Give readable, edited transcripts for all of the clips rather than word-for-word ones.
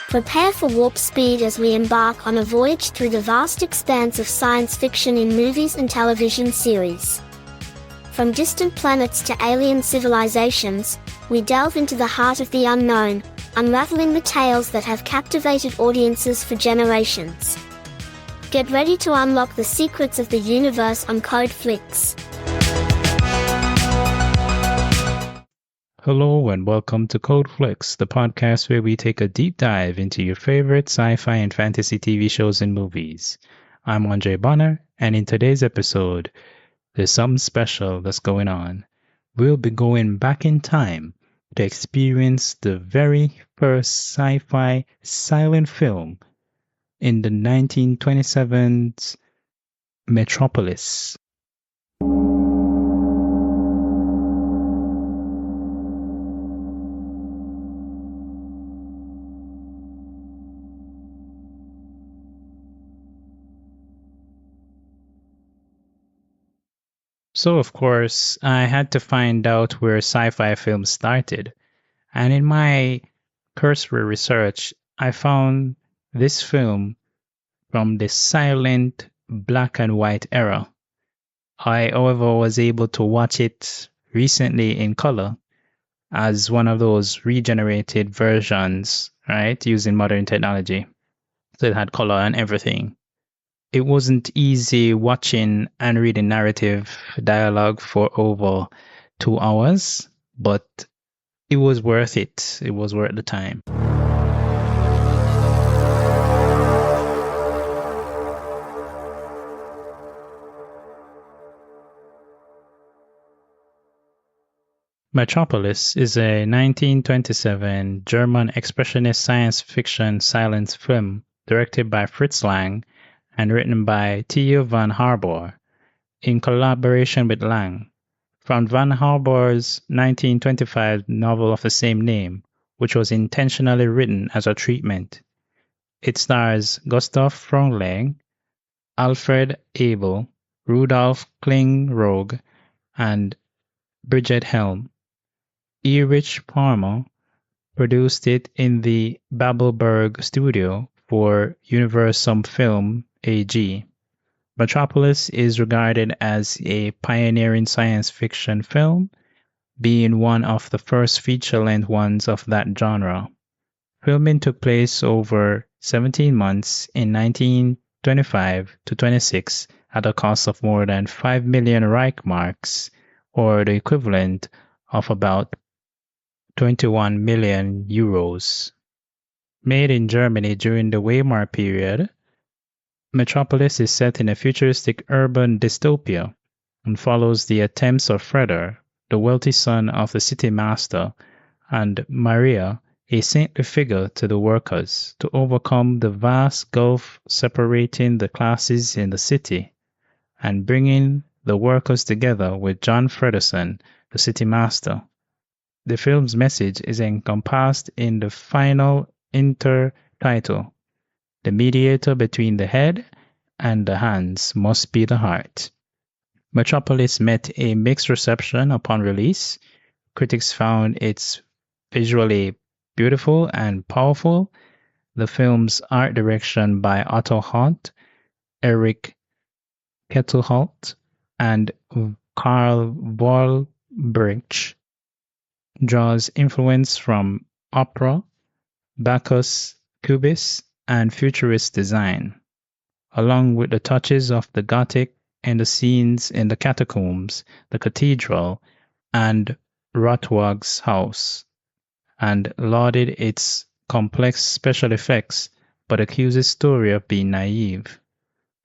Prepare for warp speed as we embark on a voyage through the vast expanse of science fiction in movies and television series. From distant planets to alien civilizations, we delve into the heart of the unknown, unraveling the tales that have captivated audiences for generations. Get ready to unlock the secrets of the universe on Code Flix. Hello and welcome to Code Flix, the podcast where we take a deep dive into your favorite sci-fi and fantasy TV shows and movies. I'm Andre Bonner, and in today's episode, there's something special that's going on. We'll be going back in time to experience the very first sci-fi silent film in the 1927's Metropolis. So, of course, I had to find out where sci-fi films started. And in my cursory research, I found this film from the silent black and white era. I, however, was able to watch it recently in color as one of those regenerated versions, right, using modern technology. So it had color and everything. It wasn't easy watching and reading narrative dialogue for over 2 hours, but it was worth it. It was worth the time. Metropolis is a 1927 German expressionist science fiction silent film directed by Fritz Lang and written by Theo van Harbor in collaboration with Lang, from Van Harbor's 1925 novel of the same name, which was intentionally written as a treatment. It stars Gustav Fröngling, Alfred Abel, Rudolf Klingrog, and Bridget Helm. Erich Palmer produced it in the Babelberg studio for Universum Film AG. Metropolis is regarded as a pioneering science fiction film, being one of the first feature-length ones of that genre. Filming took place over 17 months in 1925 to 26 at a cost of more than 5 million Reichmarks, or the equivalent of about 21 million euros. Made in Germany during the Weimar period, Metropolis is set in a futuristic urban dystopia and follows the attempts of Freder, the wealthy son of the city master, and Maria, a saintly figure to the workers, to overcome the vast gulf separating the classes in the city and bringing the workers together with John Frederson, the city master. The film's message is encompassed in the final intertitle. The mediator between the head and the hands must be the heart. Metropolis met a mixed reception upon release. Critics found it visually beautiful and powerful. The film's art direction by Otto Haupt, Eric Kettelholt, and Karl Vollbrich draws influence from opera, Bacchus, Cubist, and futurist design, along with the touches of the Gothic and the scenes in the catacombs, the cathedral, and Rotwag's house, and lauded its complex special effects, but accused its story of being naive.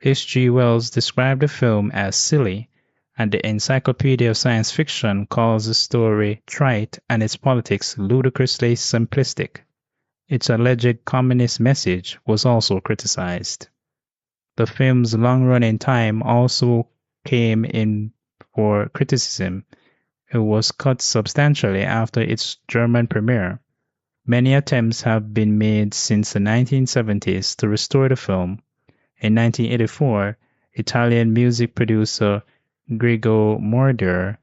H.G. Wells described the film as silly, and the Encyclopedia of Science Fiction calls the story trite and its politics ludicrously simplistic. Its alleged communist message was also criticized. The film's long running time also came in for criticism. It was cut substantially after its German premiere. Many attempts have been made since the 1970s to restore the film. In 1984, Italian music producer Gregor Moroder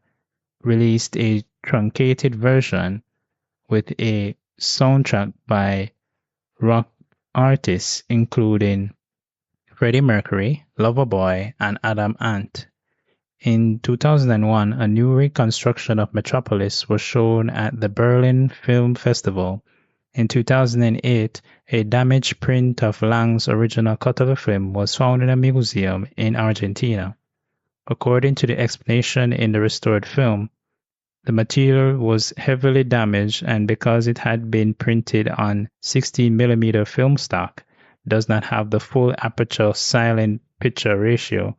released a truncated version with a soundtrack by rock artists including Freddie Mercury, Loverboy, and Adam Ant. In 2001, a new reconstruction of Metropolis was shown at the Berlin Film Festival. In 2008, a damaged print of Lang's original cut of the film was found in a museum in Argentina. According to the explanation in the restored film, the material was heavily damaged and because it had been printed on 16mm film stock, does not have the full aperture silent picture ratio,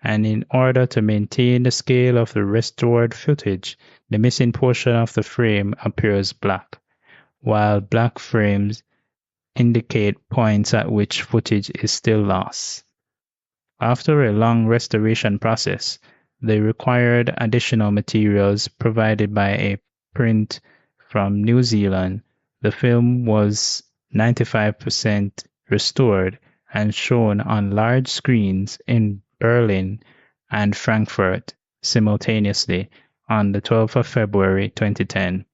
and in order to maintain the scale of the restored footage, the missing portion of the frame appears black, while black frames indicate points at which footage is still lost. After a long restoration process, they required additional materials provided by a print from New Zealand. The film was 95% restored and shown on large screens in Berlin and Frankfurt simultaneously on the 12th of February 2010.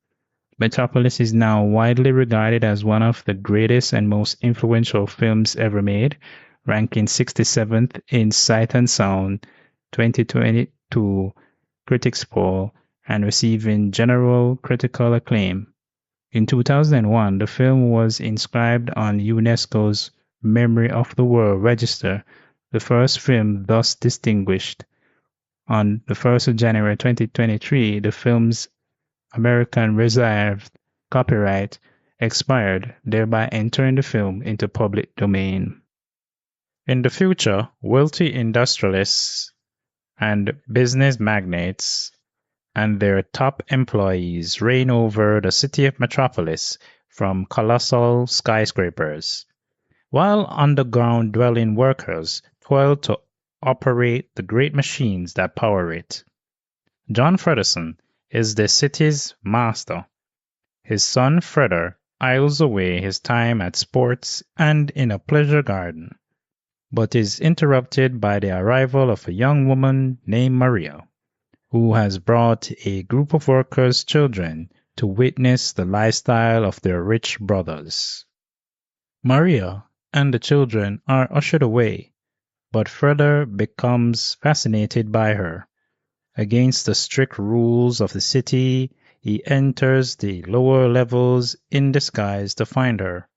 Metropolis is now widely regarded as one of the greatest and most influential films ever made, ranking 67th in Sight and Sound 2022 Critics Poll and receiving general critical acclaim. In 2001, the film was inscribed on UNESCO's Memory of the World Register, the first film thus distinguished. On the 1st of January 2023, the film's American reserved copyright expired, thereby entering the film into public domain. In the future, wealthy industrialists and business magnates and their top employees reign over the city of Metropolis from colossal skyscrapers, while underground dwelling workers toil to operate the great machines that power it. John Fredderson is the city's master. His son Fredder idles away his time at sports and in a pleasure garden, but is interrupted by the arrival of a young woman named Maria, who has brought a group of workers' children to witness the lifestyle of their rich brothers. Maria and the children are ushered away, but Fredder becomes fascinated by her. Against the strict rules of the city, he enters the lower levels in disguise to find her.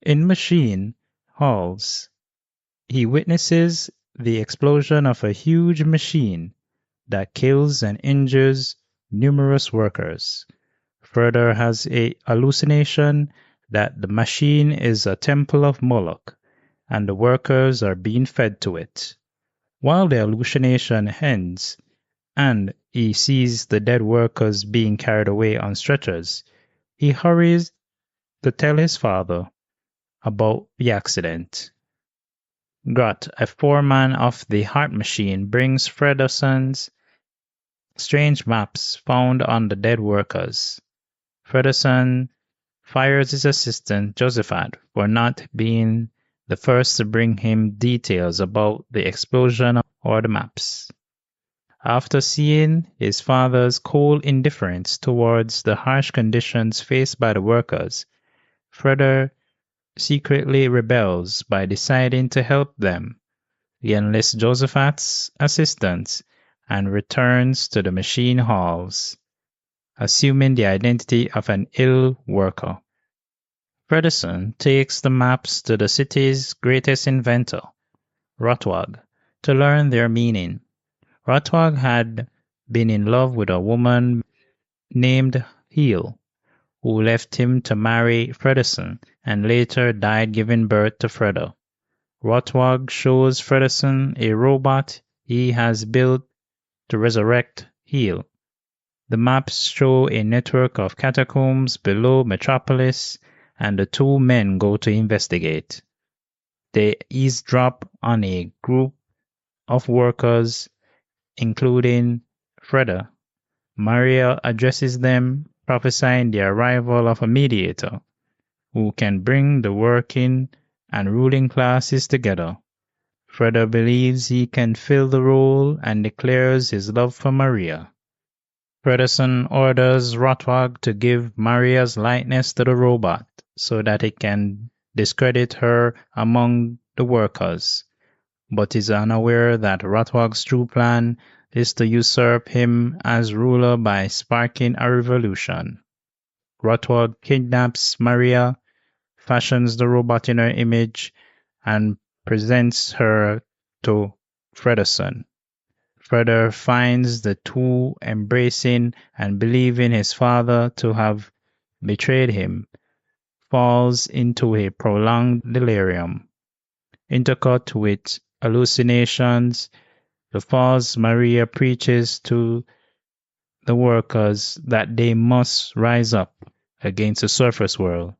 In machine halls, he witnesses the explosion of a huge machine that kills and injures numerous workers. Fredder has a hallucination that the machine is a temple of Moloch and the workers are being fed to it. While the hallucination ends, and he sees the dead workers being carried away on stretchers, he hurries to tell his father about the accident. Grot, a foreman of the heart machine, brings Fredderson's strange maps found on the dead workers. Fredderson fires his assistant Josephat for not being the first to bring him details about the explosion or the maps. After seeing his father's cold indifference towards the harsh conditions faced by the workers, Fredder secretly rebels by deciding to help them. He enlists Josephat's assistance and returns to the machine halls, assuming the identity of an ill worker. Fredderson takes the maps to the city's greatest inventor, Rotwag, to learn their meaning. Rotwag had been in love with a woman named Heel, who left him to marry Fredderson and later died giving birth to Fredder. Rotwag shows Fredderson a robot he has built to resurrect Heel. The maps show a network of catacombs below Metropolis, and the two men go to investigate. They eavesdrop on a group of workers, including Fredder. Maria addresses them, prophesying the arrival of a mediator who can bring the working and ruling classes together. Fredder believes he can fill the role and declares his love for Maria. Fredderson orders Rotwag to give Maria's likeness to the robot so that it can discredit her among the workers, but is unaware that Rothwag's true plan is to usurp him as ruler by sparking a revolution. Rothwag kidnaps Maria, fashions the robot in her image, and presents her to Frederson. Freder finds the two embracing and believing his father to have betrayed him, falls into a prolonged delirium. Intercut with hallucinations, the false Maria preaches to the workers that they must rise up against the surface world,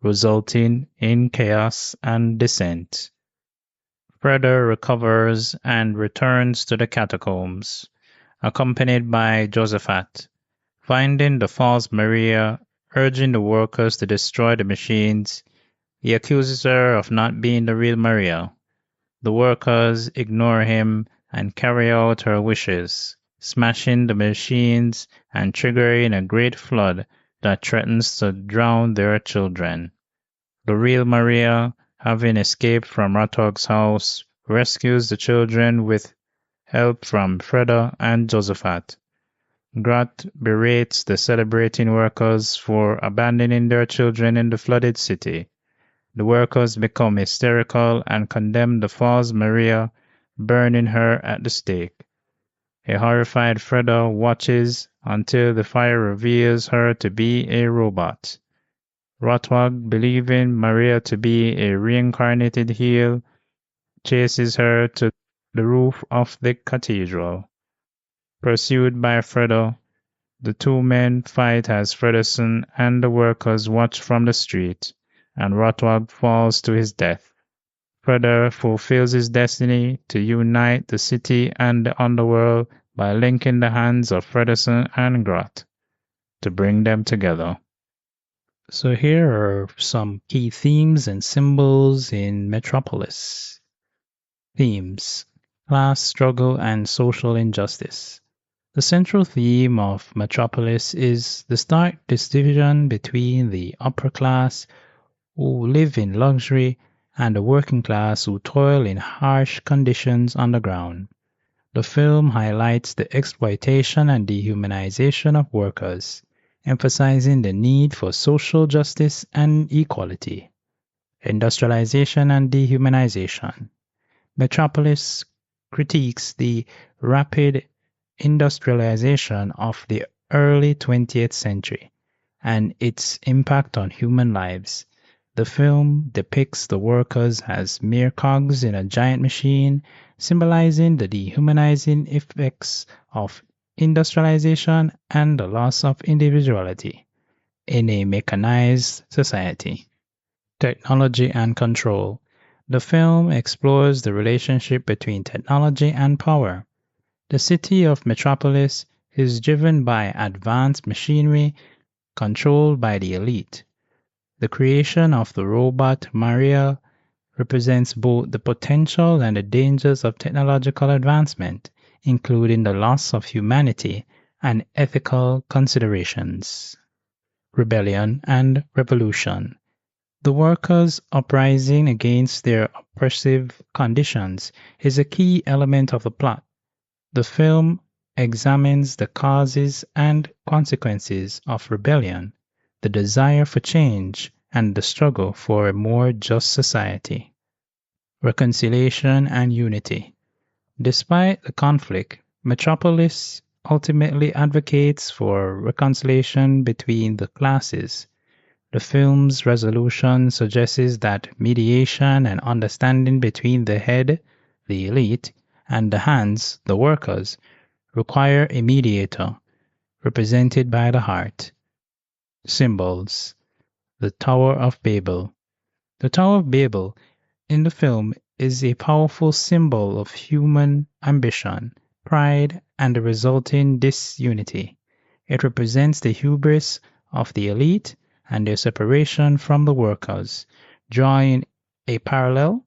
resulting in chaos and dissent. Freder recovers and returns to the catacombs, accompanied by Josephat, finding the false Maria urging the workers to destroy the machines. He accuses her of not being the real Maria. The workers ignore him and carry out her wishes, smashing the machines and triggering a great flood that threatens to drown their children. The real Maria, having escaped from Ratog's house, rescues the children with help from Freda and Josephat. Grat berates the celebrating workers for abandoning their children in the flooded city. The workers become hysterical and condemn the false Maria, burning her at the stake. A horrified Freda watches until the fire reveals her to be a robot. Rotwag, believing Maria to be a reincarnated heel, chases her to the roof of the cathedral. Pursued by Freda, the two men fight as Frederson and the workers watch from the street, and Rotwag falls to his death. Freder fulfills his destiny to unite the city and the underworld by linking the hands of Frederson and Grot to bring them together. So here are some key themes and symbols in Metropolis. Themes: class struggle and social injustice. The central theme of Metropolis is the stark distinction between the upper class, who live in luxury, and the working class who toil in harsh conditions underground. The film highlights the exploitation and dehumanization of workers, emphasizing the need for social justice and equality. Industrialization and dehumanization. Metropolis critiques the rapid industrialization of the early 20th century and its impact on human lives. The film depicts the workers as mere cogs in a giant machine, symbolizing the dehumanizing effects of industrialization and the loss of individuality in a mechanized society. Technology and control. The film explores the relationship between technology and power. The city of Metropolis is driven by advanced machinery controlled by the elite. The creation of the robot Maria represents both the potential and the dangers of technological advancement, including the loss of humanity and ethical considerations. Rebellion and revolution. The workers' uprising against their oppressive conditions is a key element of the plot. The film examines the causes and consequences of rebellion, the desire for change, and the struggle for a more just society. Reconciliation and unity. Despite the conflict, Metropolis ultimately advocates for reconciliation between the classes. The film's resolution suggests that mediation and understanding between the head, the elite, and the hands, the workers, require a mediator, represented by the heart. Symbols. The Tower of Babel. The Tower of Babel in the film is a powerful symbol of human ambition, pride, and the resulting disunity. It represents the hubris of the elite and their separation from the workers, drawing a parallel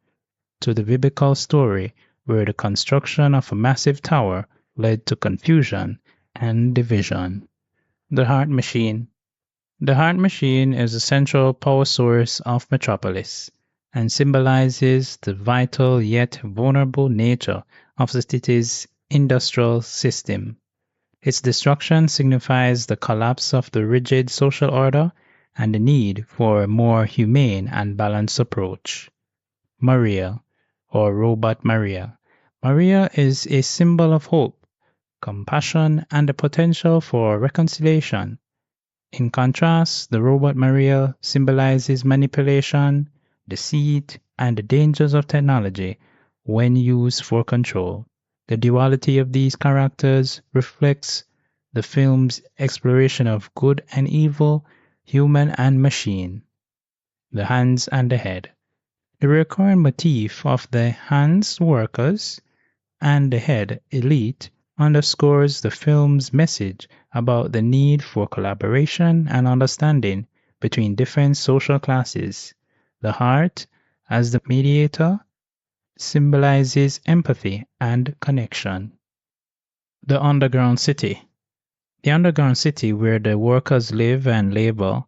to the biblical story where the construction of a massive tower led to confusion and division. The Heart Machine. The heart machine is the central power source of Metropolis and symbolizes the vital yet vulnerable nature of the city's industrial system. Its destruction signifies the collapse of the rigid social order and the need for a more humane and balanced approach. Maria, or Robot Maria. Maria is a symbol of hope, compassion, and the potential for reconciliation. In contrast, the robot Maria symbolizes manipulation, deceit, and the dangers of technology when used for control. The duality of these characters reflects the film's exploration of good and evil, human and machine, the hands and the head. The recurrent motif of the hands workers and the head elite underscores the film's message about the need for collaboration and understanding between different social classes. The heart, as the mediator, symbolizes empathy and connection. The underground city. The underground city, where the workers live and labor,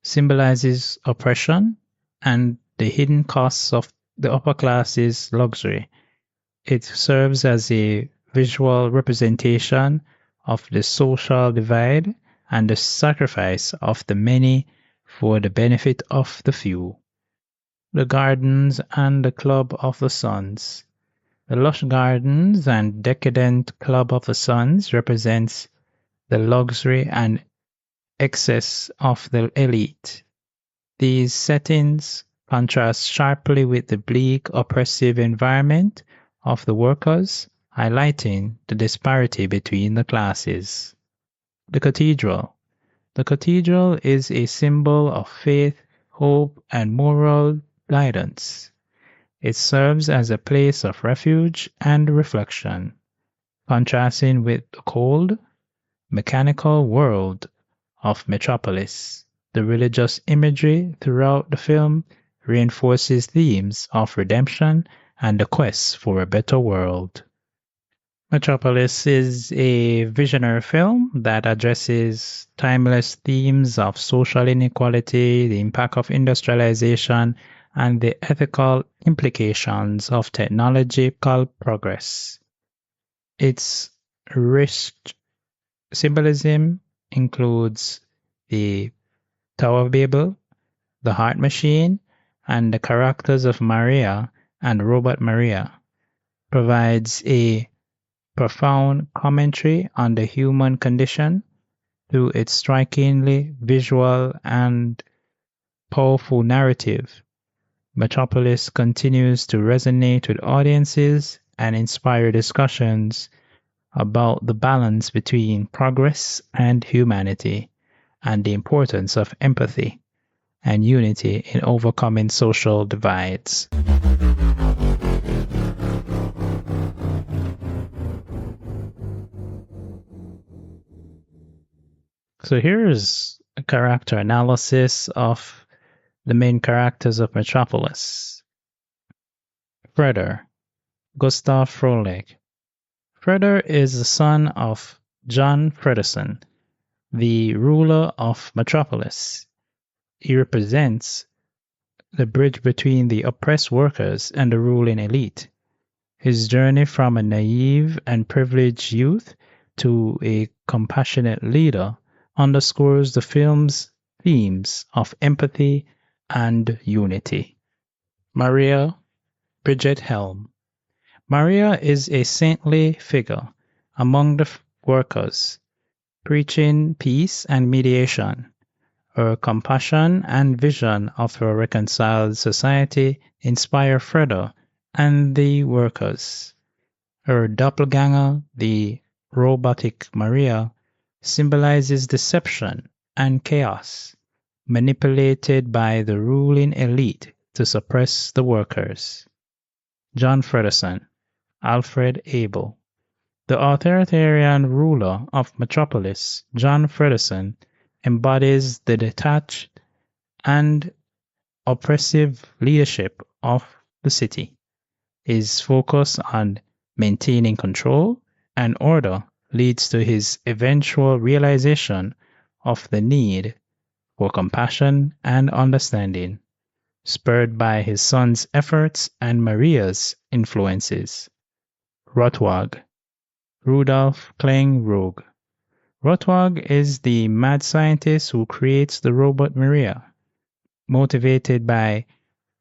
symbolizes oppression and the hidden costs of the upper class's luxury. It serves as a visual representation of the social divide and the sacrifice of the many for the benefit of the few. The gardens and the Club of the Suns. The lush gardens and decadent Club of the Suns represents the luxury and excess of the elite. These settings contrast sharply with the bleak, oppressive environment of the workers, highlighting the disparity between the classes. The cathedral. The cathedral is a symbol of faith, hope, and moral guidance. It serves as a place of refuge and reflection, contrasting with the cold, mechanical world of Metropolis. The religious imagery throughout the film reinforces themes of redemption and the quest for a better world. Metropolis is a visionary film that addresses timeless themes of social inequality, the impact of industrialization, and the ethical implications of technological progress. Its rich symbolism includes the Tower of Babel, the Heart Machine, and the characters of Maria and Robot Maria, provides a profound commentary on the human condition through its strikingly visual and powerful narrative. Metropolis continues to resonate with audiences and inspire discussions about the balance between progress and humanity and the importance of empathy and unity in overcoming social divides. So here's a character analysis of the main characters of Metropolis. Freder, Gustav Froelich. Freder is the son of John Fredersen, the ruler of Metropolis. He represents the bridge between the oppressed workers and the ruling elite. His journey from a naive and privileged youth to a compassionate leader underscores the film's themes of empathy and unity. Maria Bridget Helm. Maria is a saintly figure among the workers, preaching peace and mediation. Her compassion and vision of a reconciled society inspire Freder and the workers. Her doppelganger, the robotic Maria, symbolizes deception and chaos, manipulated by the ruling elite to suppress the workers. John Fredersen, Alfred Abel. The authoritarian ruler of Metropolis, John Fredersen, embodies the detached and oppressive leadership of the city. His focus on maintaining control and order leads to his eventual realization of the need for compassion and understanding, spurred by his son's efforts and Maria's influences. Rotwag, Rudolf Klein-Rogue. Rotwag is the mad scientist who creates the robot Maria, motivated by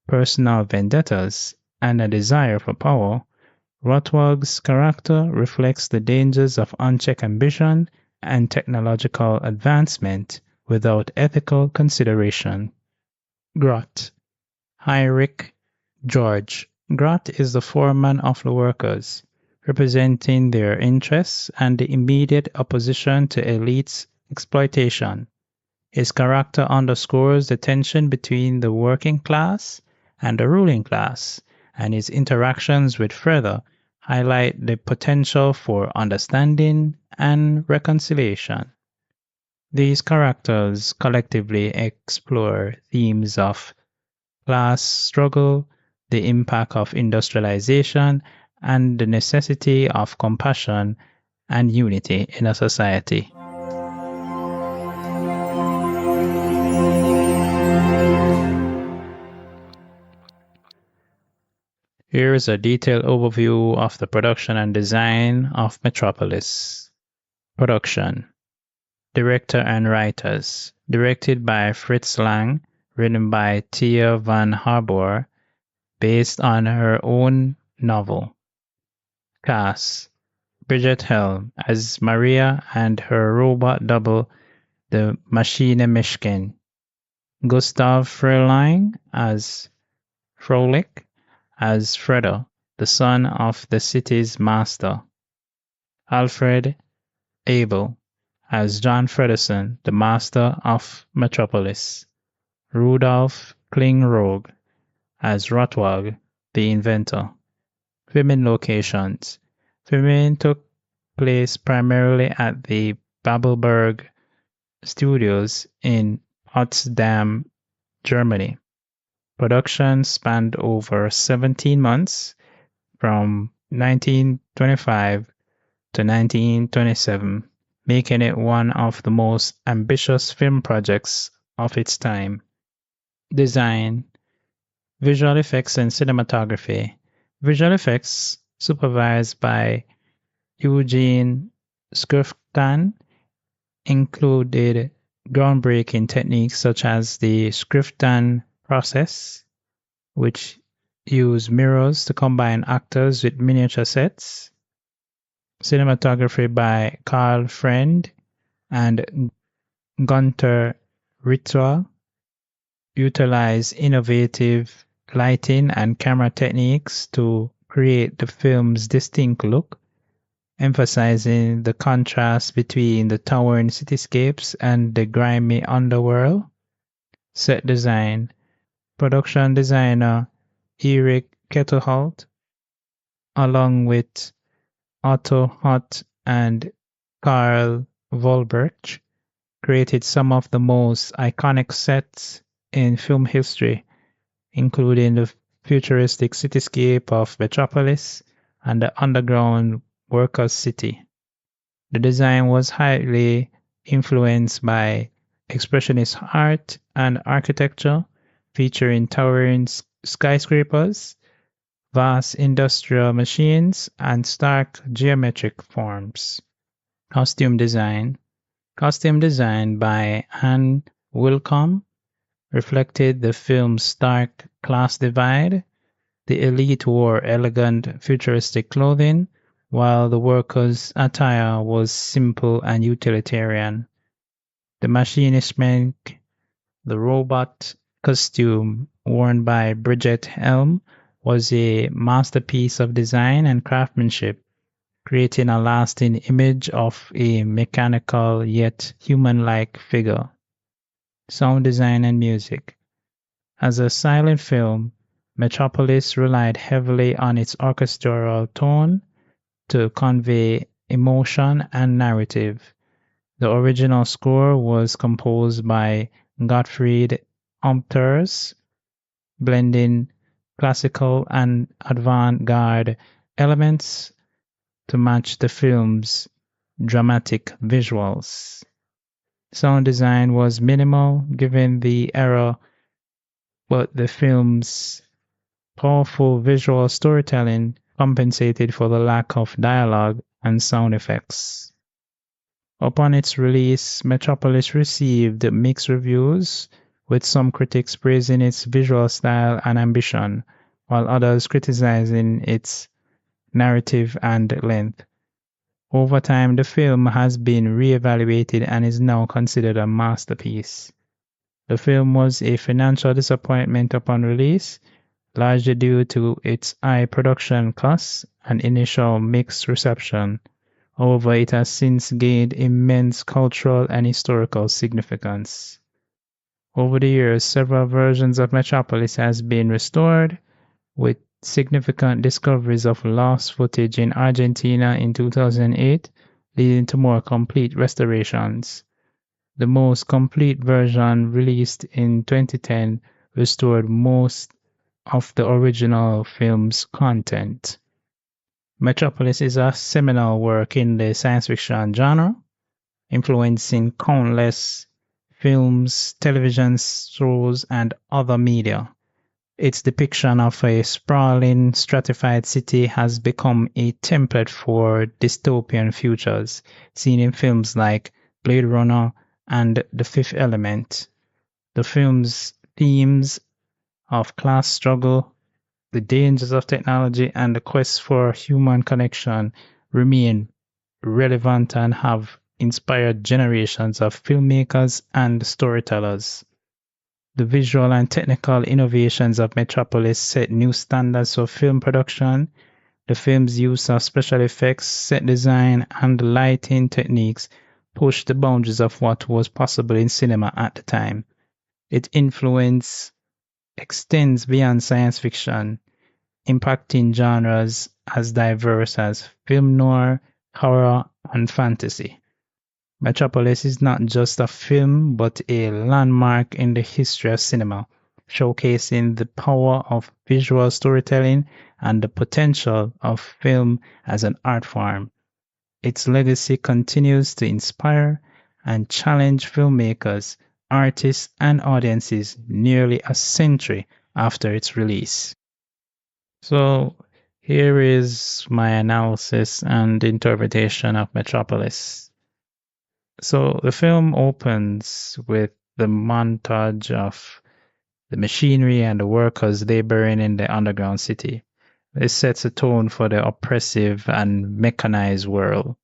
personal vendettas and a desire for power. Rotwag's character reflects the dangers of unchecked ambition and technological advancement without ethical consideration. Grot, Heinrich George. Grot is the foreman of the workers, representing their interests and the immediate opposition to elite's exploitation. His character underscores the tension between the working class and the ruling class, and his interactions with Further highlight the potential for understanding and reconciliation. These characters collectively explore themes of class struggle, the impact of industrialization, and the necessity of compassion and unity in a society. Here is a detailed overview of the production and design of Metropolis. Production. Director and writers. Directed by Fritz Lang, written by Tia van Harbor, based on her own novel. Cast. Bridget Helm as Maria and her robot double, the Maschine Mischkin. Gustav Fröhling as Froelich, as Fredo, the son of the city's master. Alfred Abel as John Fredderson, the master of Metropolis. Rudolf Klein-Rogue as Rotwag, the inventor. Filming locations. Filming took place primarily at the Babelberg Studios in Potsdam, Germany. Production spanned over 17 months, from 1925 to 1927, making it one of the most ambitious film projects of its time. Design, visual effects and cinematography. Visual effects supervised by Eugene Skriftan included groundbreaking techniques such as the Skriftan process, which used mirrors to combine actors with miniature sets. Cinematography by Carl Friend and Gunther Ritter utilized innovative lighting and camera techniques to create the film's distinct look, emphasizing the contrast between the towering cityscapes and the grimy underworld. Set design. Production designer Eric Kettelholt, along with Otto Hutt and Karl Volbert, created some of the most iconic sets in film history, including the futuristic cityscape of Metropolis and the underground workers' city. The design was highly influenced by Expressionist art and architecture, featuring towering skyscrapers, vast industrial machines, and stark geometric forms. Costume design. Costume design by Anne Wilcombe reflected the film's stark class divide. The elite wore elegant, futuristic clothing, while the workers' attire was simple and utilitarian. The machinist Menk, the robot costume worn by Bridget Helm, was a masterpiece of design and craftsmanship, creating a lasting image of a mechanical yet human-like figure. Sound design and music. As a silent film, Metropolis relied heavily on its orchestral tone to convey emotion and narrative. The original score was composed by Gottfried Amthers, blending classical and avant-garde elements to match the film's dramatic visuals. Sound design was minimal given the era, but the film's powerful visual storytelling compensated for the lack of dialogue and sound effects. Upon its release, Metropolis received mixed reviews, with some critics praising its visual style and ambition, while others criticizing its narrative and length. Over time, the film has been re-evaluated and is now considered a masterpiece. The film was a financial disappointment upon release, largely due to its high production costs and initial mixed reception. However, it has since gained immense cultural and historical significance. Over the years, several versions of Metropolis has been restored, with significant discoveries of lost footage in Argentina in 2008, leading to more complete restorations. The most complete version, released in 2010, restored most of the original film's content. Metropolis is a seminal work in the science fiction genre, influencing countless films, television shows, and other media. Its depiction of a sprawling, stratified city has become a template for dystopian futures, seen in films like Blade Runner and The Fifth Element. The film's themes of class struggle, the dangers of technology, and the quest for human connection remain relevant and have inspired generations of filmmakers and storytellers. The visual and technical innovations of Metropolis set new standards for film production. The film's use of special effects, set design, and lighting techniques pushed the boundaries of what was possible in cinema at the time. Its influence extends beyond science fiction, impacting genres as diverse as film noir, horror, and fantasy. Metropolis is not just a film, but a landmark in the history of cinema, showcasing the power of visual storytelling and the potential of film as an art form. Its legacy continues to inspire and challenge filmmakers, artists, and audiences nearly a century after its release. So, here is my analysis and interpretation of Metropolis. So the film opens with the montage of the machinery and the workers laboring in the underground city. It sets a tone for the oppressive and mechanized world.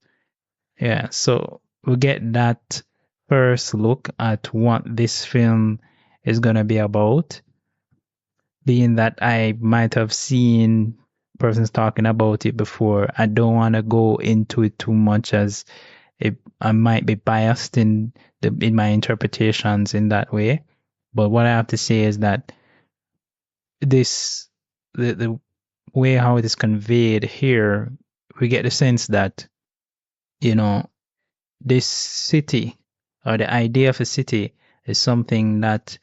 Yeah, so we get that first look at what this film is going to be about, being that I might have seen persons talking about it before. I don't want to go into it too much, as I might be biased in my interpretations in that way. But what I have to say is that the way how it is conveyed here, we get the sense that, you know, this city, or the idea of a city, is something that,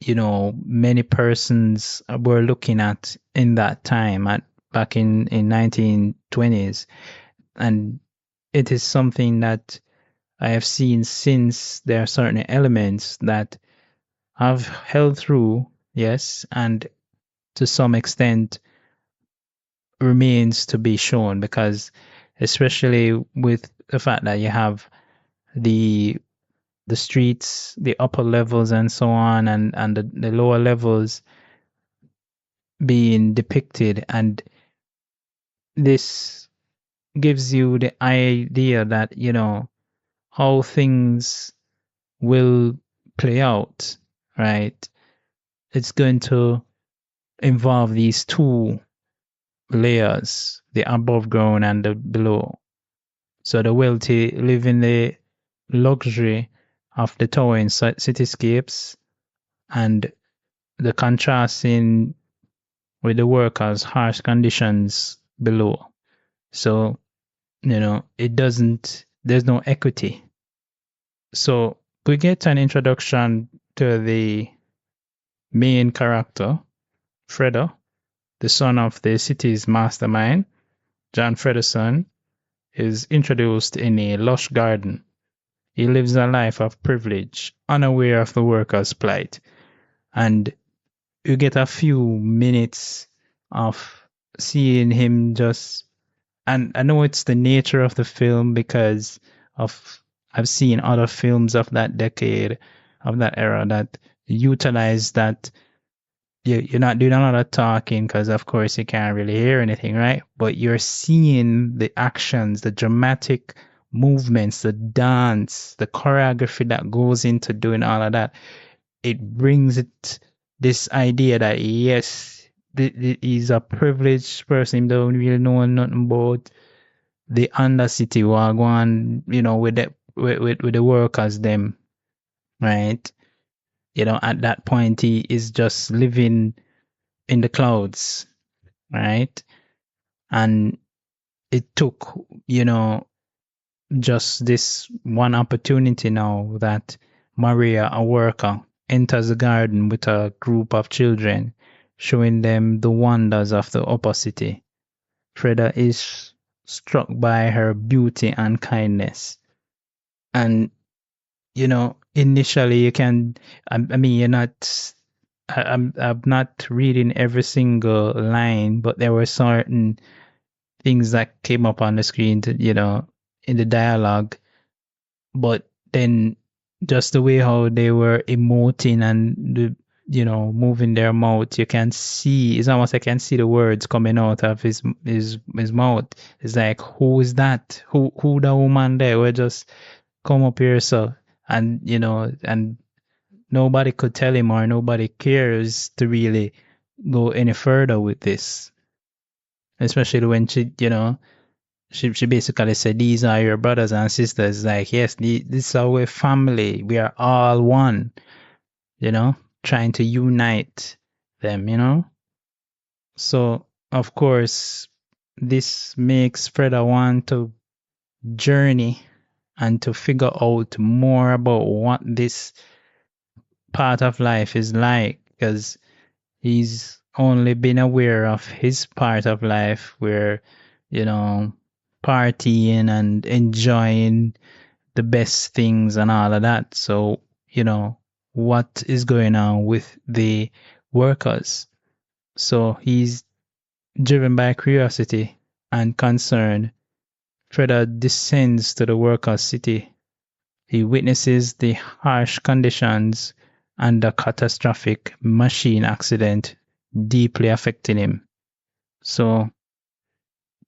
you know, many persons were looking at in that time, back in 1920s. And it is something that I have seen since. There are certain elements that have held through, yes, and to some extent remains to be shown, because especially with the fact that you have the streets, the upper levels and so on, and the lower levels being depicted, and this gives you the idea that, you know, how things will play out, right? It's going to involve these two layers, the above ground and the below. So the wealthy live in the luxury of the towering cityscapes, and the contrasting with the workers' harsh conditions below. So, you know, there's no equity. So we get an introduction to the main character, Fredo, the son of the city's mastermind. John Fredderson is introduced in a lush garden. He lives a life of privilege, unaware of the worker's plight. And you get a few minutes of seeing him just, and I know it's the nature of the film because of I've seen other films of that decade, of that era, that utilize that. You're not doing a lot of talking because of course you can't really hear anything, right? But you're seeing the actions, the dramatic movements, the dance, the choreography that goes into doing all of that. It brings it this idea that yes, he's a privileged person. He don't really know nothing about the undercity wagwan, with with the workers them, right? At that point he is just living in the clouds, right? And it took, just this one opportunity now that Maria, a worker, enters the garden with a group of children, showing them the wonders of the upper city. Freda is struck by her beauty and kindness. And, initially you can, I mean, you're not, I'm not reading every single line, but there were certain things that came up on the screen, in the dialogue. But then just the way how they were emoting and moving their mouth, you can see, it's almost, I can see the words coming out of his mouth. It's like, who is that? Who the woman there? We just come up here, so, and and nobody could tell him, or nobody cares to really go any further with this, especially when she basically said, these are your brothers and sisters. Like, yes, this is our family. We are all one, trying to unite them. So, of course, this makes Freda want to journey and to figure out more about what this part of life is like, because he's only been aware of his part of life where, partying and enjoying the best things and all of that. So, what is going on with the workers? So he's driven by curiosity and concern. Freda descends to the workers' city. He witnesses the harsh conditions and the catastrophic machine accident deeply affecting him. So,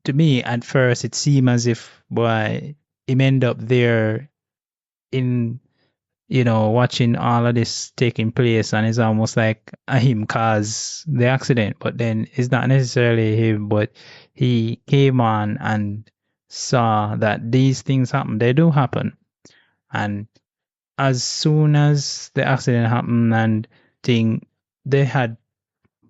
to me, at first, it seemed as if, boy, him end up there in, watching all of this taking place, and it's almost like him caused the accident. But then it's not necessarily him, but he came on and saw that these things happen. They do happen. And as soon as the accident happened and thing, they had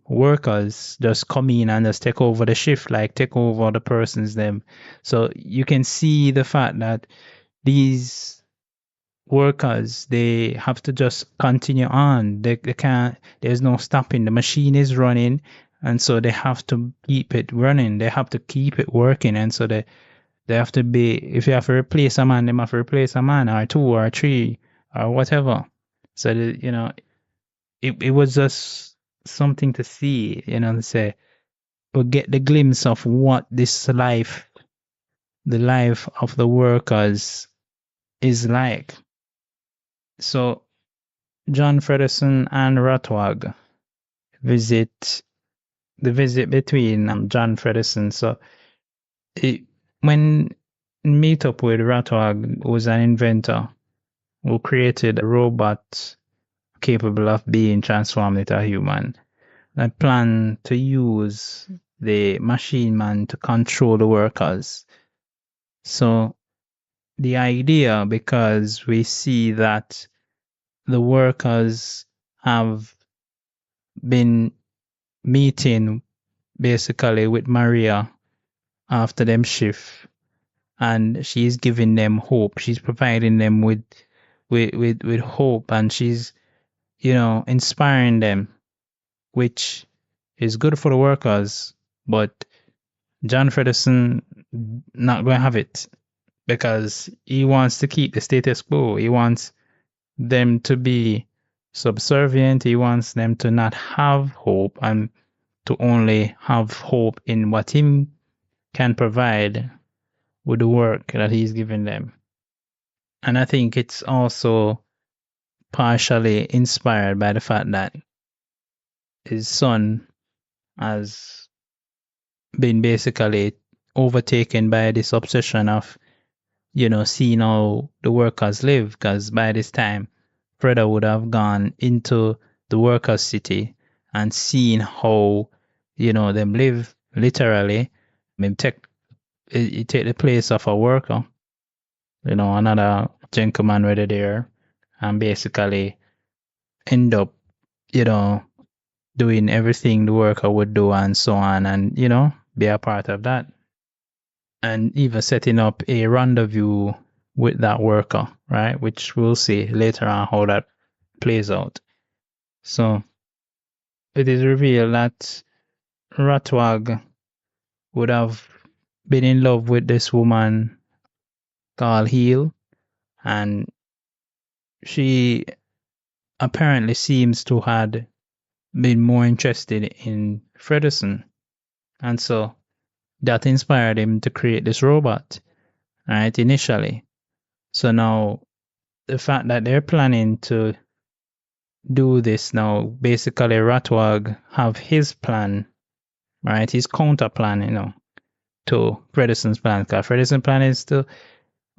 workers just come in and just take over the shift, like take over the persons them. So you can see the fact that these workers, they have to just continue on. They can't, there's no stopping. The machine is running, and so they have to keep it running. They have to keep it working. And so they have to be, if you have to replace a man, they have to replace a man or two or three or whatever. So, it was just something to see, to say, or get the glimpse of what this life, the life of the workers, is like. So, John Fredderson and Ratwag visit, the visit between John Fredderson. So, when meet up with Ratwag, who was an inventor who created a robot capable of being transformed into a human, I plan to use the machine man to control the workers. So the idea, because we see that the workers have been meeting basically with Maria after them shift, and she's giving them hope. She's providing them with hope, and she's inspiring them, which is good for the workers. But John Fredderson not going to have it. because he wants to keep the status quo. He wants them to be subservient. He wants them to not have hope and to only have hope in what he can provide with the work that he's given them. And I think it's also partially inspired by the fact that his son has been basically overtaken by this obsession of, seeing how the workers live. Because by this time, Freda would have gone into the workers' city and seen how, them live literally. I mean, it take the place of a worker, another gentleman right there, and basically end up, you know, doing everything the worker would do and so on, and, be a part of that. And even setting up a rendezvous with that worker, right? Which we'll see later on how that plays out. So it is revealed that Ratwag would have been in love with this woman called Heel, and she apparently seems to had been more interested in Frederson. And so that inspired him to create this robot, right, initially. So now the fact that they're planning to do this now, basically Ratwag have his plan, right, his counter plan, to Frederson's plan. Because Frederson's plan is to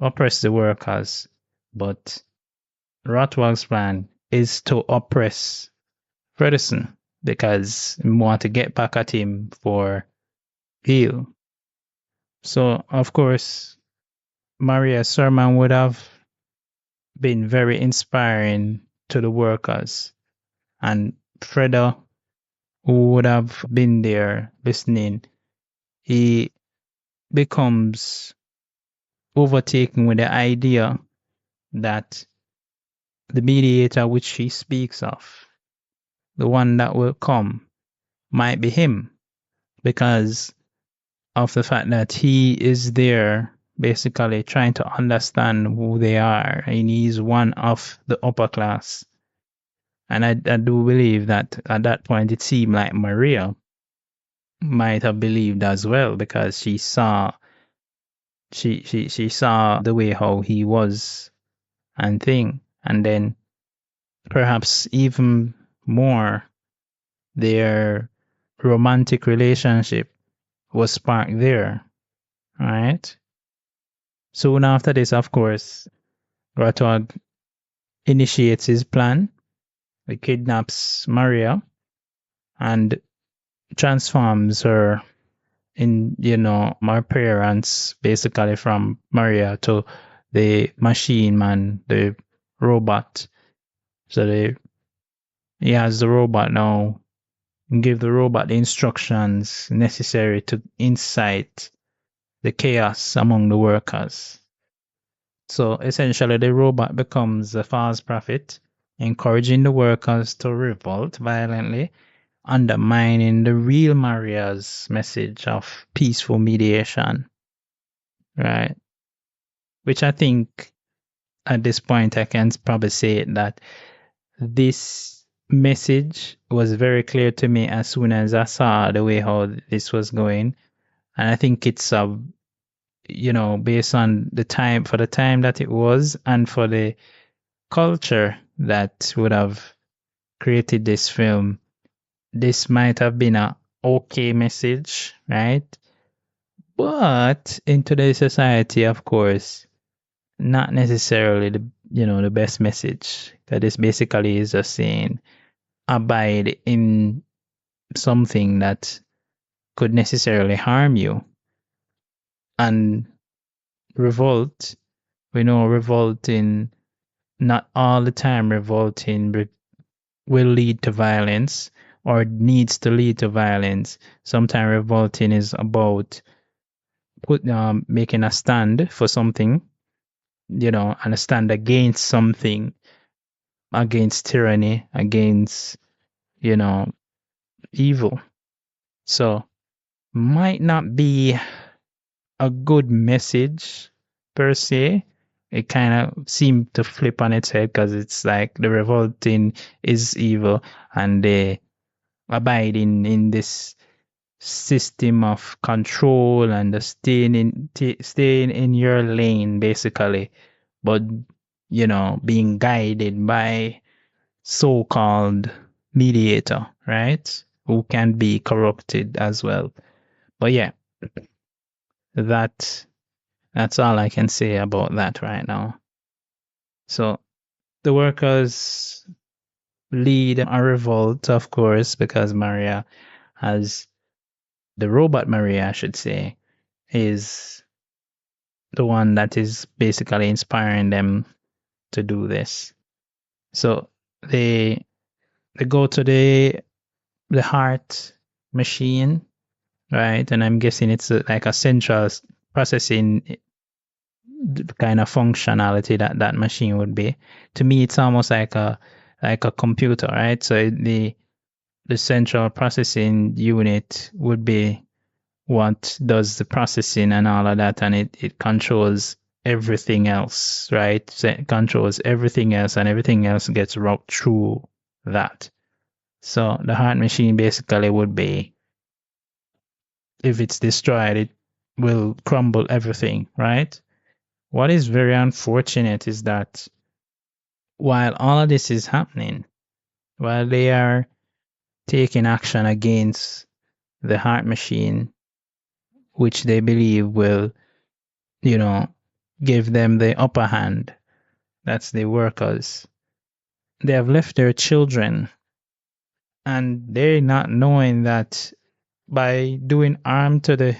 oppress the workers, but Ratwag's plan is to oppress Frederson because we want to get back at him for Heel. So, of course, Maria's sermon would have been very inspiring to the workers. And Freda, who would have been there listening, he becomes overtaken with the idea that the mediator which she speaks of, the one that will come, might be him because of the fact that he is there basically trying to understand who they are, and he's one of the upper class. And I do believe that at that point it seemed like Maria might have believed as well because she saw she saw the way how he was and thing, and then perhaps even more their romantic relationship was sparked there, right? Soon after this, of course, Ratwag initiates his plan. He kidnaps Maria and transforms her in, her parents basically from Maria to the machine man, the robot. So he has the robot now and give the robot the instructions necessary to incite the chaos among the workers. So essentially, the robot becomes a false prophet, encouraging the workers to revolt violently, undermining the real Maria's message of peaceful mediation, right? Which I think at this point I can probably say that this message was very clear to me as soon as I saw the way how this was going. And I think it's based on the time, for the time that it was and for the culture that would have created this film, this might have been a okay message, right? But in today's society, of course, not necessarily the best message. That this basically is just saying abide in something that could necessarily harm you. And revolt, we know revolting, not all the time revolting will lead to violence or needs to lead to violence. Sometimes revolting is about making a stand for something, and a stand against something, against tyranny, against, evil. So might not be a good message per se. It kind of seemed to flip on its head because it's like the revolting is evil and they abide in this system of control and the staying in your lane basically, but being guided by so-called mediator, right? Who can be corrupted as well. But yeah, that's all I can say about that right now. So the workers lead a revolt, of course, because Maria has the robot Maria, I should say, is the one that is basically inspiring them to do this. So they go to the heart machine, right? And I'm guessing it's like a central processing kind of functionality that machine would be. To me, it's almost like a computer, right? So the central processing unit would be what does the processing and all of that, and it controls everything else, right? So it controls everything else, and everything else gets routed through that. So the heart machine basically would be, if it's destroyed, it will crumble everything, right? What is very unfortunate is that while all of this is happening, while they are taking action against the heart machine, which they believe will, give them the upper hand, that's the workers, they have left their children, and they're not knowing that by doing harm to the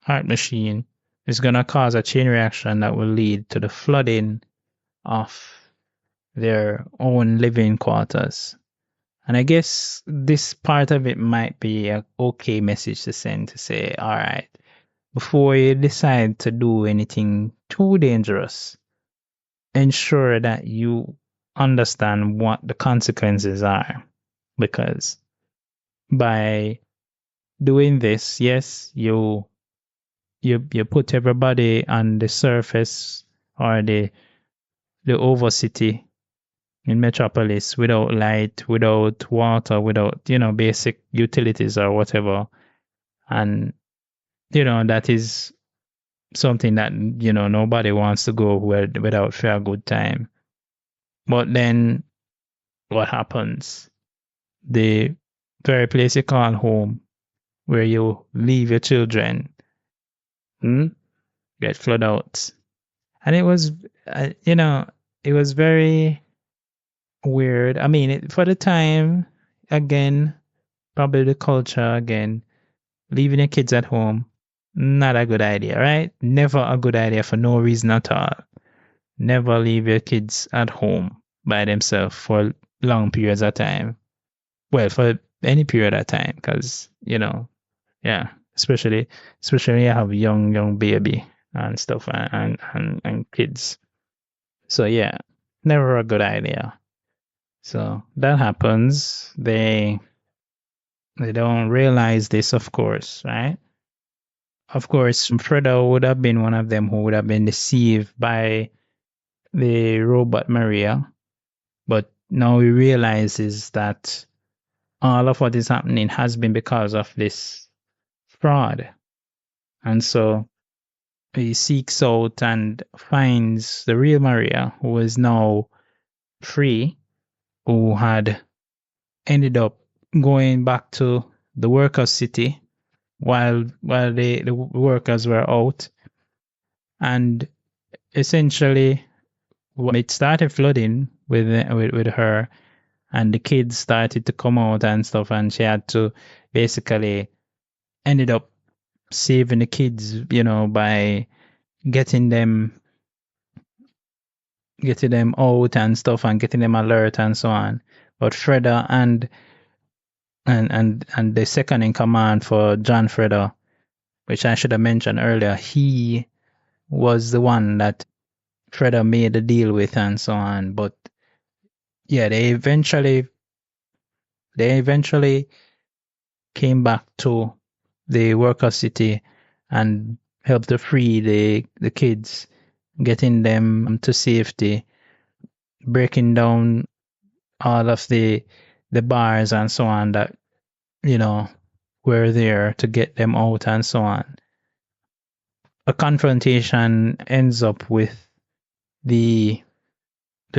heart machine is going to cause a chain reaction that will lead to the flooding of their own living quarters. And I guess this part of it might be an okay message to send, to say, all right, before you decide to do anything too dangerous, ensure that you understand what the consequences are. Because by doing this, yes, you put everybody on the surface or the overcity in Metropolis without light, without water, without, basic utilities or whatever. And, that is something that, nobody wants to go without for a good time. But then what happens? The very place you call home, where you leave your children, get flooded out. And it was, it was very weird. I mean, for the time, again, probably the culture again, leaving your kids at home, not a good idea, right? Never a good idea for no reason at all. Never leave your kids at home by themselves for long periods of time. Well, for any period of time, because, yeah, especially when you have young baby and stuff and kids. So yeah, never a good idea. So that happens. They don't realize this, of course, right? Of course, Fredo would have been one of them who would have been deceived by the robot Maria. But now he realizes that all of what is happening has been because of this fraud. And so he seeks out and finds the real Maria, who is now free, who had ended up going back to the workers' city while the workers were out. And essentially, it started flooding with her, and the kids started to come out and stuff, and she had to basically ended up saving the kids, by getting them out and stuff and getting them alert and so on. But Freda and the second in command for John Freda, which I should have mentioned earlier, he was the one that Freda made the deal with and so on. But yeah, they eventually came back to the worker city and helped to free the kids. getting them to safety, breaking down all of the bars and so on that, were there to get them out and so on. A confrontation ends up with the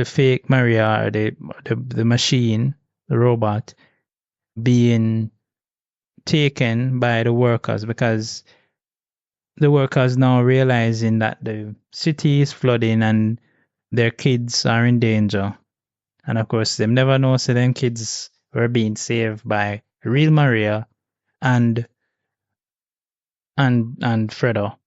fake Maria, or the machine, the robot, being taken by the workers, because the workers now realizing that the city is flooding and their kids are in danger. And of course, them never know so them kids were being saved by real Maria and and Fredo.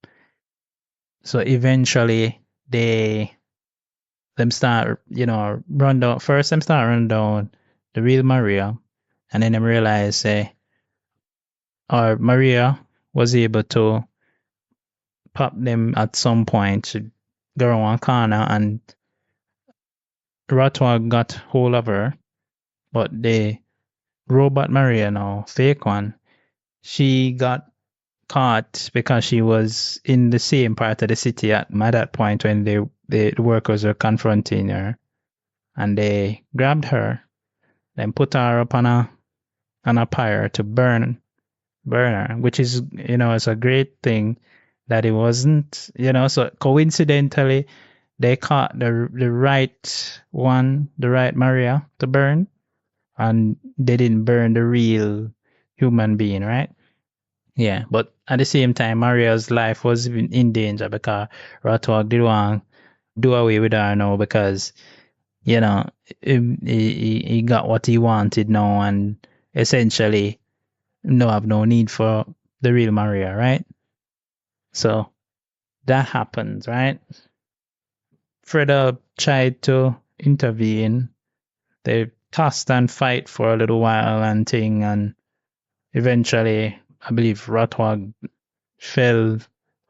So eventually them start, run down first them start run down the real Maria, and then them realize or Maria was able to pop them at some point to go around one corner, and Rotwag got hold of her, but the robot Maria, now fake one, she got caught because she was in the same part of the city at that point when the workers were confronting her, and they grabbed her, then put her up on a pyre to burn her, which is, it's a great thing that it wasn't, so coincidentally they caught the right one, the right Maria to burn, and they didn't burn the real human being, right? Yeah, but at the same time, Maria's life was in danger because Ratwag did want to do away with her now, because, he got what he wanted now, and essentially no have no need for the real Maria, right? So that happens, right? Freda tried to intervene. They tossed and fight for a little while and thing, and eventually, I believe Ratwag fell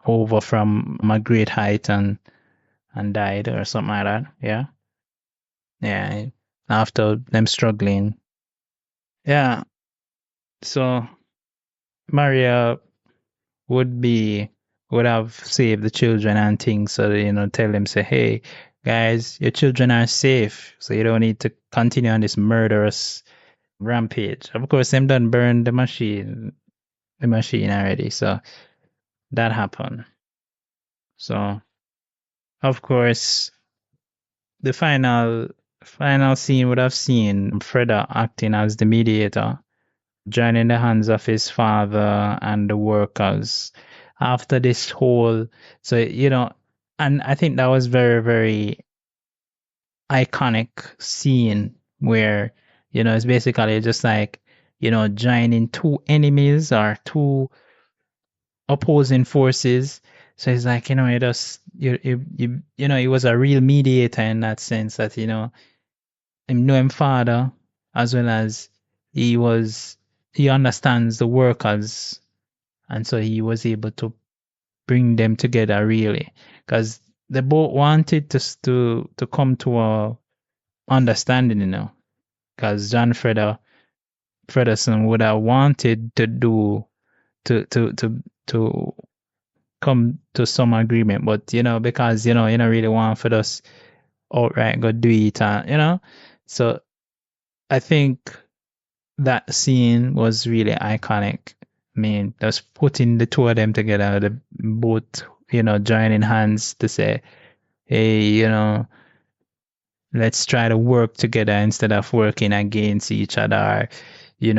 over from a great height and died or something like that. Yeah. Yeah. After them struggling. Yeah. So Maria would have saved the children and things, so tell them, say, hey guys, your children are safe, so you don't need to continue on this murderous rampage. Of course, them done burned the machine already, so that happened. So of course, the final scene would have seen Freda acting as the mediator, joining the hands of his father and the workers after this whole. So, and I think that was very, very iconic scene where, it's basically just like, joining two enemies or two opposing forces. So it's like, it just, it was a real mediator in that sense, that, him know him father, as well as he understands the workers, and so he was able to bring them together, really, because they both wanted to come to a understanding, because John Frederson would have wanted to come to some agreement, but because you don't really want for us outright go do it, so I think that scene was really iconic. I mean, just putting the two of them together, the both, joining hands to say, hey, let's try to work together instead of working against each other. You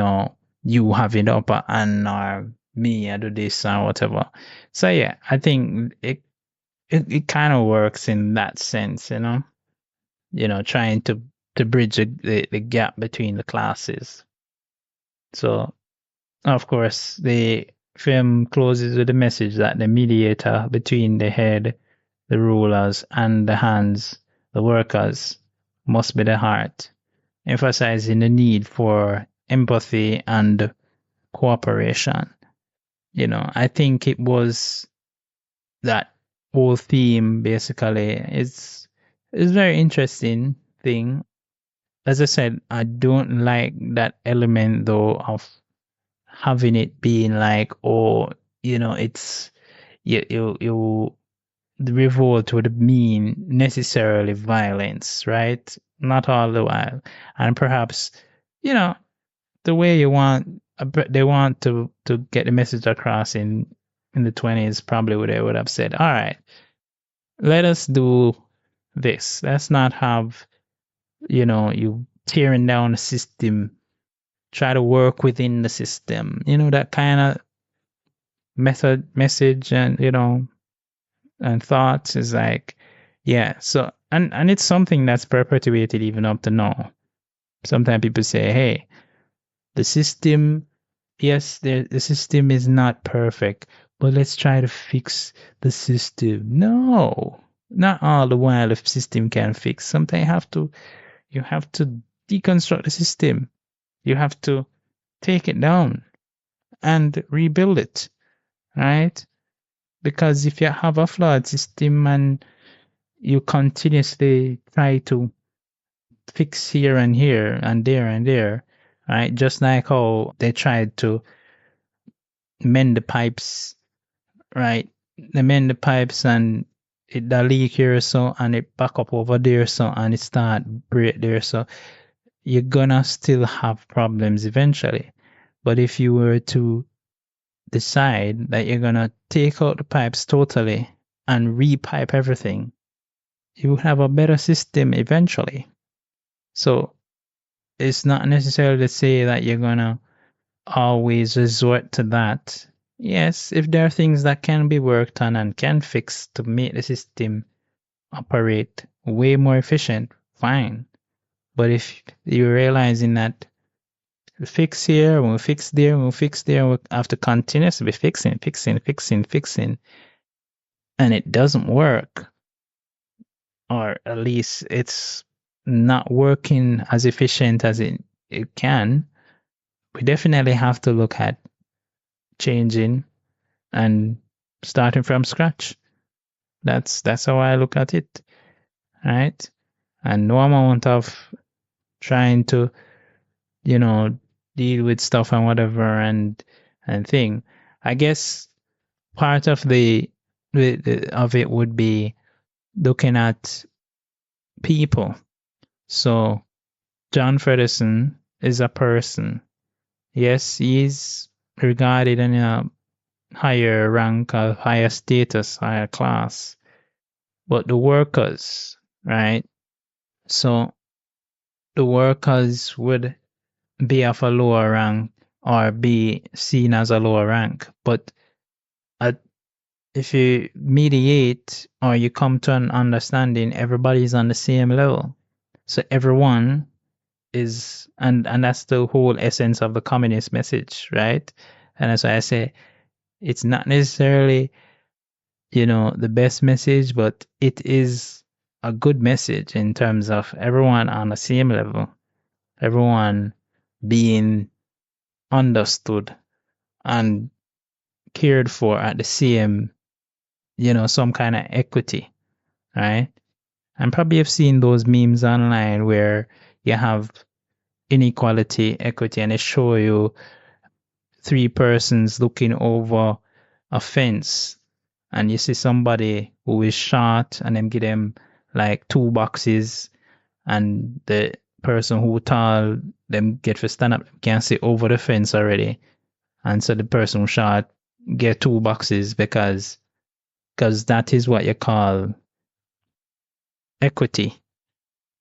having the upper hand, or me, I do this or whatever. So yeah, I think it kind of works in that sense, trying to bridge the gap between the classes. So of course, the film closes with the message that the mediator between the head, the rulers, and the hands, the workers, must be the heart, emphasizing the need for empathy and cooperation. I think it was that whole theme basically is very interesting thing. As I said, I don't like that element though of having it being like, oh, it's you the revolt would mean necessarily violence, right? Not all the while. And perhaps, the way they want to get the message across in the 20s, probably what they would have said, all right, let us do this. Let's not have, you tearing down the system, try to work within the system, that kind of message and, and thoughts is like, yeah. So, and it's something that's perpetuated even up to now. Sometimes people say, hey, the system, yes, the system is not perfect, but let's try to fix the system. No, not all the while the system can fix. Sometimes you have to deconstruct the system. You have to take it down and rebuild it, right? Because if you have a flawed system and you continuously try to fix here and here and there, right? Just like how they tried to mend the pipes, right? They mend the pipes and it the leak here so and it back up over there so and it start break there so you're gonna still have problems eventually. But if you were to decide that you're gonna take out the pipes totally and repipe everything, you have a better system eventually. So it's not necessarily to say that you're gonna always resort to that. Yes, if there are things that can be worked on and can fix to make the system operate way more efficient, fine. But if you're realizing that fix here, we'll fix there, we'll fix there, we'll have to continuously be fixing, and it doesn't work, or at least it's not working as efficient as it can, we definitely have to look at changing and starting from scratch. That's how I look at it, right? And no amount of trying to, deal with stuff and whatever and thing. I guess part of of it would be looking at people. So John Fredderson is a person. Yes, he's regarded in a higher rank, a higher status, higher class. But the workers, right? So the workers would be of a lower rank or be seen as a lower rank. But if you mediate or you come to an understanding, everybody's on the same level. So everyone is, and that's the whole essence of the communist message, right? And that's why I say it's not necessarily, the best message, but it is a good message in terms of everyone on the same level, everyone being understood and cared for at the same, some kind of equity, right? And probably you've seen those memes online where you have inequality, equity, and they show you three persons looking over a fence, and you see somebody who is short, and then give them like two boxes, and the person who tall, them get to stand up, can see over the fence already, and so the person who short get two boxes because that is what you call equity.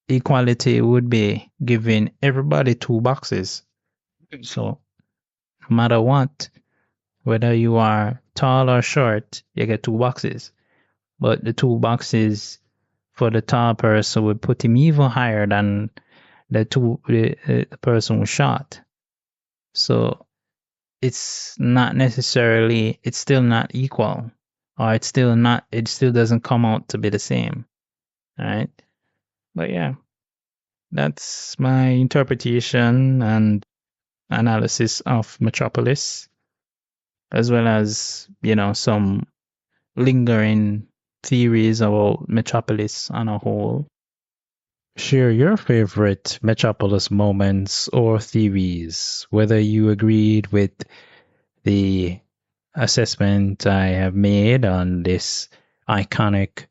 Equality would be giving everybody two boxes. So no matter what, whether you are tall or short, you get two boxes. But the two boxes for the tall person would put him even higher than the person who's short. So it's not necessarily, it's still not equal, or it still doesn't come out to be the same. All right. But yeah, that's my interpretation and analysis of Metropolis, as well as, some lingering theories about Metropolis on a whole. Share your favorite Metropolis moments or theories, whether you agreed with the assessment I have made on this iconic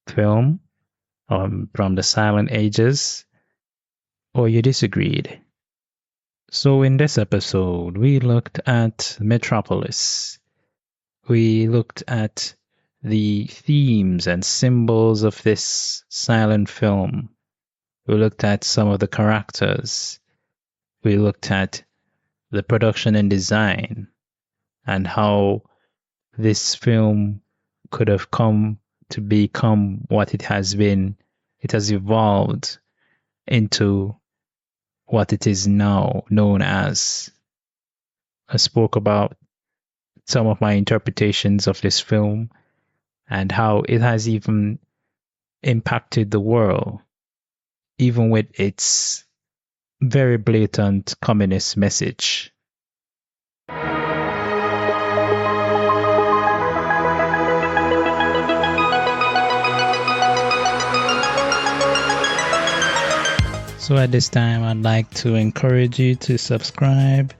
film from the silent ages, or you disagreed. So in this episode, we looked at Metropolis. We looked at the themes and symbols of this silent film. We looked at some of the characters. We looked at the production and design and how this film could have come to become what it has been. It has evolved into what it is now known as. I spoke about some of my interpretations of this film and how it has even impacted the world, even with its very blatant communist message. So at this time, I'd like to encourage you to subscribe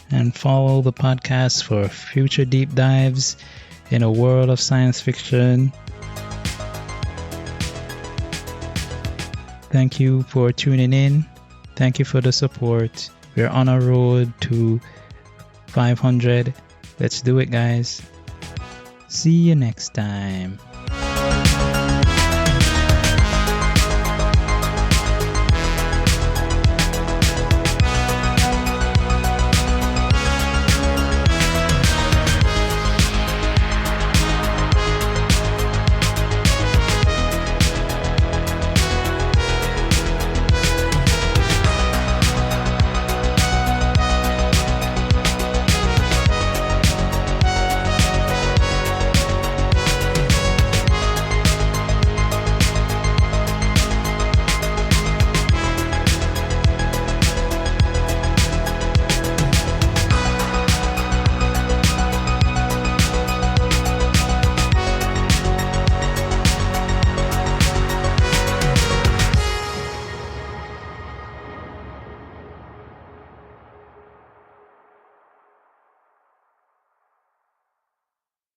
and follow the podcast for future deep dives in a world of science fiction. Thank you for tuning in. Thank you for the support. We're on a road to 500. Let's do it, guys. See you next time.